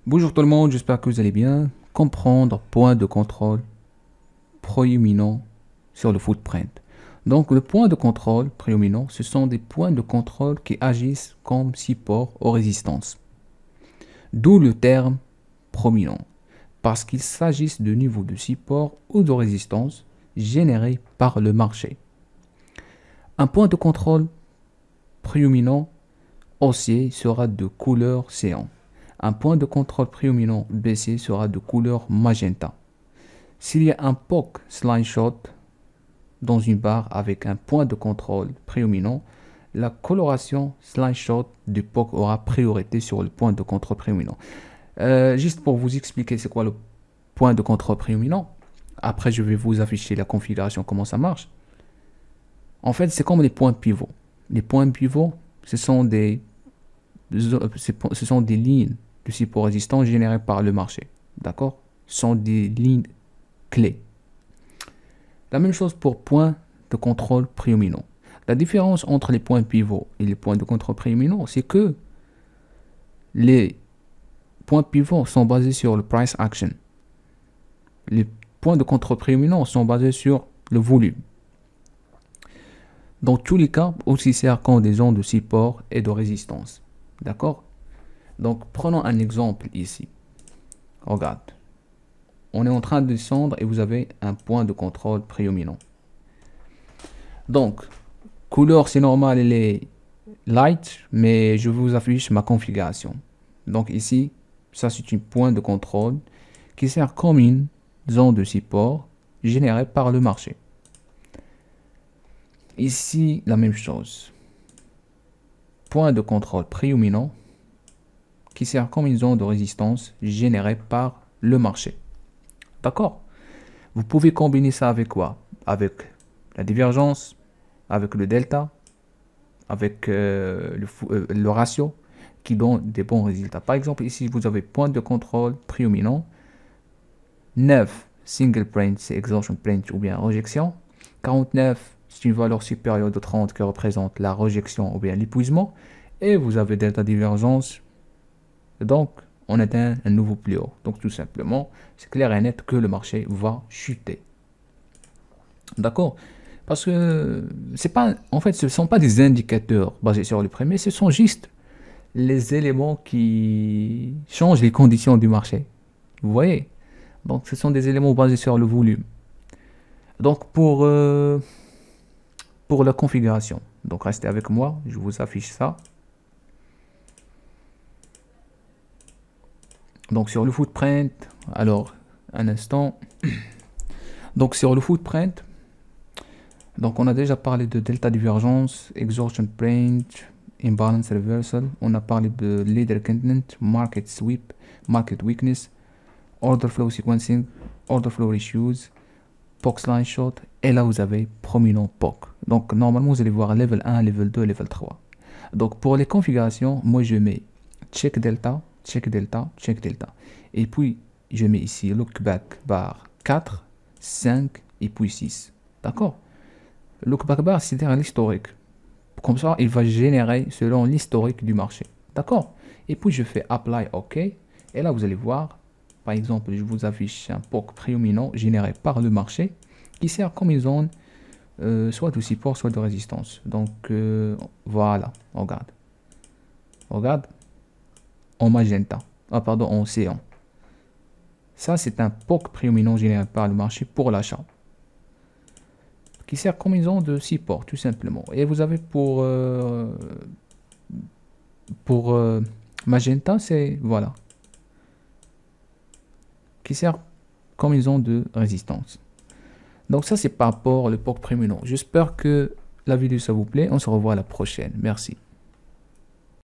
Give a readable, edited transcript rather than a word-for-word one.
Bonjour tout le monde, j'espère que vous allez bien. Comprendre point de contrôle prééminent sur le footprint. Donc le point de contrôle prééminent, ce sont des points de contrôle qui agissent comme support aux résistances. D'où le terme prominent, parce qu'il s'agit de niveaux de support ou de résistance générés par le marché. Un point de contrôle prééminent haussier sera de couleur cyan. Un point de contrôle prééminent baissier sera de couleur magenta. S'il y a un POC slingshot dans une barre avec un point de contrôle prééminent, la coloration slingshot du POC aura priorité sur le point de contrôle prééminent. Juste pour vous expliquer c'est quoi le point de contrôle prééminent, après je vais vous afficher la configuration, comment ça marche. En fait, c'est comme les points pivots. Les points pivots, ce sont des lignes de support résistant générées par le marché. D'accord? Ce sont des lignes clés. La même chose pour points de contrôle prééminent. La différence entre les points pivots et les points de contrôle prééminent, c'est que les points pivots sont basés sur le price action. Les points de contrôle prééminent sont basés sur le volume. Dans tous les cas, aussi sert comme des zones de support et de résistance. D'accord? Donc, prenons un exemple ici. Regarde. On est en train de descendre et vous avez un point de contrôle prééminent. Donc, couleur, c'est normal, elle est light, mais je vous affiche ma configuration. Donc ici, ça c'est un point de contrôle qui sert comme une zone de support générée par le marché. Ici, la même chose. Point de contrôle prééminent qui sert comme une zone de résistance générée par le marché. D'accord? Vous pouvez combiner ça avec quoi? Avec la divergence, avec le delta, avec le ratio qui donne des bons résultats. Par exemple, ici, vous avez point de contrôle prééminent, 9 single print, c'est exhaustion print ou bien rejection, 49, c'est une valeur supérieure de 30 qui représente la rejection ou bien l'épuisement, et vous avez delta divergence. Donc, on atteint un nouveau plus haut. Donc, tout simplement, c'est clair et net que le marché va chuter. D'accord? Parce que c'est pas, en fait, ce ne sont pas des indicateurs basés sur le premier, ce sont juste les éléments qui changent les conditions du marché. Vous voyez? Donc, ce sont des éléments basés sur le volume. Donc, pour la configuration, donc restez avec moi, je vous affiche ça. Donc sur le footprint, alors un instant. Donc sur le footprint, donc on a déjà parlé de delta divergence, exhaustion print, imbalance reversal. On a parlé de leader continent, market sweep, market weakness, order flow sequencing, order flow ratios, POC slingshot. Et là vous avez prominent POC. Donc normalement vous allez voir level 1, level 2, level 3. Donc pour les configurations, moi je mets check delta, check delta, check delta. Et puis, je mets ici look back bar 4, 5 et puis 6. D'accord? Look back bar, c'est l'historique. Comme ça, il va générer selon l'historique du marché. D'accord? Et puis, je fais apply OK. Et là, vous allez voir, par exemple, je vous affiche un POC prééminent généré par le marché qui sert comme une zone soit de support, soit de résistance. Donc, voilà, regarde. Regarde. En magenta, en cyan. Ça, c'est un POC prééminent généré par le marché pour l'achat, qui sert comme une zone de support, tout simplement. Et vous avez pour magenta, c'est, voilà, qui sert comme une zone de résistance. Donc ça, c'est par rapport au POC prééminent. J'espère que la vidéo, ça vous plaît. On se revoit à la prochaine. Merci.